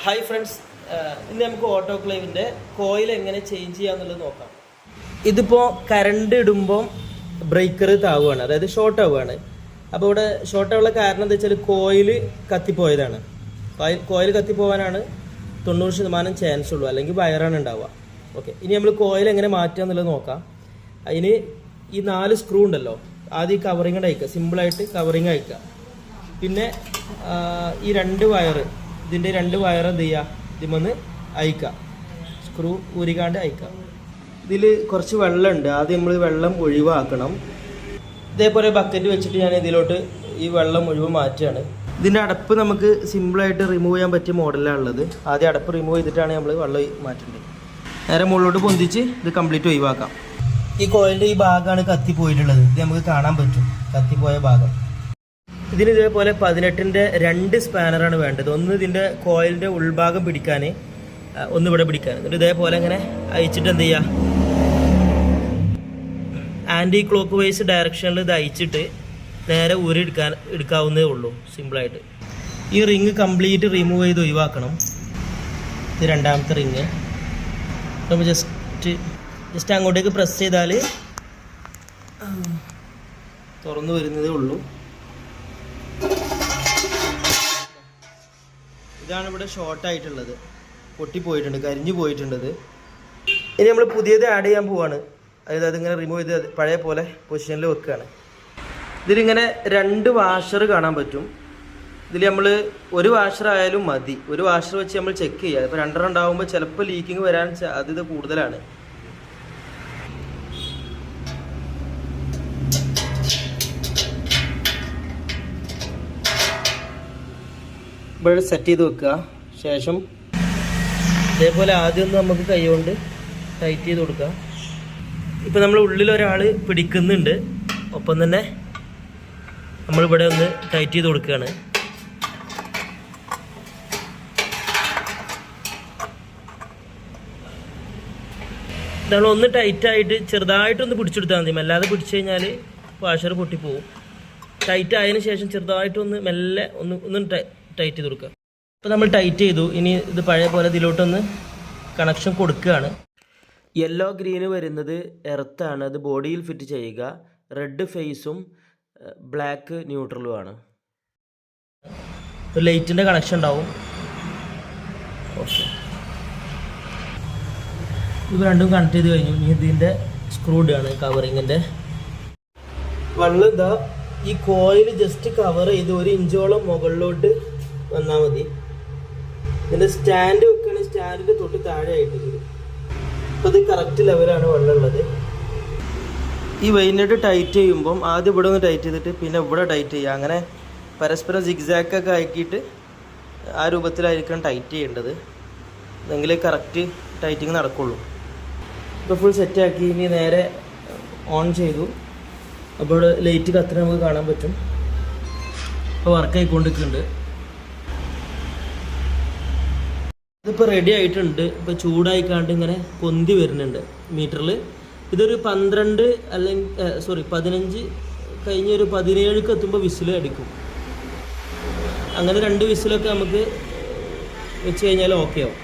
Hi friends, ഇന്ന് നമുക്ക് ഓട്ടോക്ലേവിൻ്റെ coil എങ്ങനെ ചേഞ്ച് ചെയ്യാന്നുള്ളത് നോക്കാം. ഇതിപ്പോൾ കറണ്ട് ഇടുമ്പോൾ ബ്രേക്കർ താവുകയാണ്, അതായത് ഷോർട്ട് ആവുകയാണ്. അപ്പോൾ ഇവിടെ ഷോർട്ട് ആവുള്ള കാരണം എന്താ വെച്ചാൽ കോയിൽ കത്തിപ്പോയതാണ്. കോയിൽ കത്തിപ്പോകാനാണ് 90% ചാൻസ് ഉള്ളൂ, അല്ലെങ്കിൽ വയറാണ് ഉണ്ടാവുക. ഓക്കെ, ഇനി നമ്മൾ കോയിൽ എങ്ങനെ മാറ്റുക എന്നുള്ളത് നോക്കാം. അതിന് ഈ 4 സ്ക്രൂ ഉണ്ടല്ലോ, ആദ്യം ഈ കവറിങ് അയക്കുക, സിമ്പിളായിട്ട് കവറിങ് അയക്കുക. പിന്നെ ഈ 2 വയർ, ഇതിൻ്റെ 2 വയർ എന്ത് ചെയ്യുക, ഇതിമൊന്ന് അയക്കുക, സ്ക്രൂ ഊരിക്കാണ്ട് അയക്കുക. ഇതിൽ കുറച്ച് വെള്ളമുണ്ട്, ആദ്യം നമ്മൾ വെള്ളം ഒഴിവാക്കണം. ഇതേപോലെ ബക്കറ്റ് വെച്ചിട്ട് ഞാൻ ഇതിലോട്ട് ഈ വെള്ളം മുഴുവൻ മാറ്റുകയാണ്. ഇതിൻ്റെ അടപ്പ് നമുക്ക് സിമ്പിളായിട്ട് റിമൂവ് ചെയ്യാൻ പറ്റിയ മോഡലാണുള്ളത്. ആദ്യം അടപ്പ് റിമൂവ് ചെയ്തിട്ടാണ് നമ്മൾ വെള്ളം മാറ്റേണ്ടത്. നേരെ മുകളിലോട്ട് പൊന്തിച്ച് ഇത് കംപ്ലീറ്റ് ഒഴിവാക്കാം. ഈ കോയിലിൻ്റെ ഈ ഭാഗമാണ് കത്തിപ്പോയിട്ടുള്ളത്, ഇത് നമുക്ക് കാണാൻ പറ്റും, കത്തിപ്പോയ ഭാഗം. ഇതിന് ഇതേപോലെ 18-ൻ്റെ 2 സ്പാനറാണ് വേണ്ടത്. ഒന്ന് ഇതിൻ്റെ കോയിലിൻ്റെ ഉൾഭാഗം പിടിക്കാൻ, ഒന്ന് ഇവിടെ പിടിക്കാൻ. എന്നിട്ട് ഇതേപോലെ ഇങ്ങനെ അയച്ചിട്ട് എന്ത് ചെയ്യുക, ആൻറ്റി ക്ലോക്ക് വൈസ് ഡയറക്ഷനിൽ ഇത് അയച്ചിട്ട് നേരെ ഊരി എടുക്കാവുന്നതേ ഉള്ളൂ, സിമ്പിളായിട്ട്. ഈ റിങ് കംപ്ലീറ്റ് റിമൂവ് ചെയ്ത് ഒഴിവാക്കണം. ഇത് 2ാമത്തെ റിങ്. നമ്മൾ ജസ്റ്റ് അങ്ങോട്ടേക്ക് പ്രസ് ചെയ്താൽ തുറന്നു വരുന്നതേ ഉള്ളൂ. ഇതാണ് ഇവിടെ ഷോർട്ടായിട്ടുള്ളത്, പൊട്ടിപ്പോയിട്ടുണ്ട്, കരിഞ്ഞു പോയിട്ടുള്ളത്. ഇനി നമ്മൾ പുതിയത് ആഡ് ചെയ്യാൻ പോവാണ്. അതായത് അതിങ്ങനെ റിമൂവ് ചെയ്ത് പഴയ പോലെ പൊസിഷനിൽ വെക്കുകയാണ്. ഇതിലിങ്ങനെ 2 വാഷർ കാണാൻ പറ്റും. ഇതിൽ നമ്മൾ 1 വാഷർ ആയാലും മതി. 1 വാഷർ വെച്ച് നമ്മൾ ചെക്ക് ചെയ്യുക. ഇപ്പോൾ 2 ഉണ്ടാകുമ്പോൾ ചിലപ്പോൾ ലീക്കിങ് വരാൻ സാധ്യത കൂടുതലാണ്. ഇവിടെ സെറ്റ് ചെയ്ത് വെക്കുക. ശേഷം ഇതേപോലെ ആദ്യം ഒന്ന് നമുക്ക് കൈ കൊണ്ട് ടൈറ്റ് ചെയ്ത് കൊടുക്കുക. ഇപ്പം നമ്മൾ ഉള്ളിൽ ഒരാൾ പിടിക്കുന്നുണ്ട്, ഒപ്പം തന്നെ നമ്മളിവിടെ ഒന്ന് ടൈറ്റ് ചെയ്ത് കൊടുക്കുകയാണ്. നമ്മൾ ഒന്ന് ടൈറ്റായിട്ട് ചെറുതായിട്ടൊന്ന് പിടിച്ചെടുത്താൽ മതി. അല്ലാതെ പിടിച്ചു കഴിഞ്ഞാൽ വാഷർ പൊട്ടിപ്പോവും. ടൈറ്റ് ആയതിനു ശേഷം ചെറുതായിട്ടൊന്ന് മെല്ലെ ഒന്ന് ടൈറ്റ് ചെയ്ത് കൊടുക്കുക. ഇപ്പോൾ നമ്മൾ ടൈറ്റ് ചെയ്തു. ഇനി ഇത് പഴയ പോലെ ഇതിലോട്ടൊന്ന് കണക്ഷൻ കൊടുക്കുകയാണ്. യെല്ലോ ഗ്രീന് വരുന്നത് എർത്താണ്, അത് ബോഡിയിൽ ഫിറ്റ് ചെയ്യുക. റെഡ് ഫേസും ബ്ലാക്ക് ന്യൂട്രലുമാണ്. ഒരു ലൈറ്റിൻ്റെ കണക്ഷൻ ഉണ്ടാവും. ഓക്കെ, ഇത് രണ്ടും കണക്ട് ചെയ്ത് കഴിഞ്ഞു. ഇനി ഇതിൻ്റെ സ്ക്രൂ ഇടുകയാണ്, കവറിങ്ങിൻ്റെ. വെള്ളം ഇതാ ഈ കോയിൽ ജസ്റ്റ് കവർ ചെയ്ത് 1 ഇഞ്ചോളം മുകളിലോട്ട് വന്നാൽ മതി. ഇതിൻ്റെ സ്റ്റാൻഡ് വെക്കുകയാണെങ്കിൽ സ്റ്റാൻഡിൻ്റെ തൊട്ട് താഴെ ആയിട്ട് വരും. അപ്പോൾ ഇത് കറക്റ്റ് ലെവലാണ് വെള്ളമുള്ളത്. ഈ വൈനട്ട് ടൈറ്റ് ചെയ്യുമ്പം ആദ്യം ഇവിടെ ഒന്ന് ടൈറ്റ് ചെയ്തിട്ട് പിന്നെ ഇവിടെ ടൈറ്റ് ചെയ്യുക. അങ്ങനെ പരസ്പരം സിഗ്സാക്കൊക്കെ ആക്കിയിട്ട് ആ രൂപത്തിലായിരിക്കണം ടൈറ്റ് ചെയ്യേണ്ടത്, എങ്കിലേ കറക്റ്റ് ടൈറ്റിങ് നടക്കുള്ളൂ. ഇപ്പോൾ ഫുൾ സെറ്റാക്കി. ഇനി നേരെ ഓൺ ചെയ്തു. അപ്പോൾ ഇവിടെ ലൈറ്റ് കത്തിന് നമുക്ക് കാണാൻ പറ്റും. ഇപ്പോൾ വർക്ക് ആയിക്കൊണ്ടിരിക്കുന്നുണ്ട്. ഇതിപ്പോൾ റെഡി ആയിട്ടുണ്ട്. ഇപ്പോൾ ചൂടായിക്കാണ്ട് ഇങ്ങനെ പൊന്തി വരുന്നുണ്ട് മീറ്ററിൽ. ഇതൊരു 12 അല്ലെങ്കിൽ 15 കഴിഞ്ഞ് ഒരു 17 എത്തുമ്പോൾ വിസിൽ അടിക്കും. അങ്ങനെ 2 വിസിലൊക്കെ നമുക്ക് വെച്ച് കഴിഞ്ഞാൽ ഓക്കെ ആവും.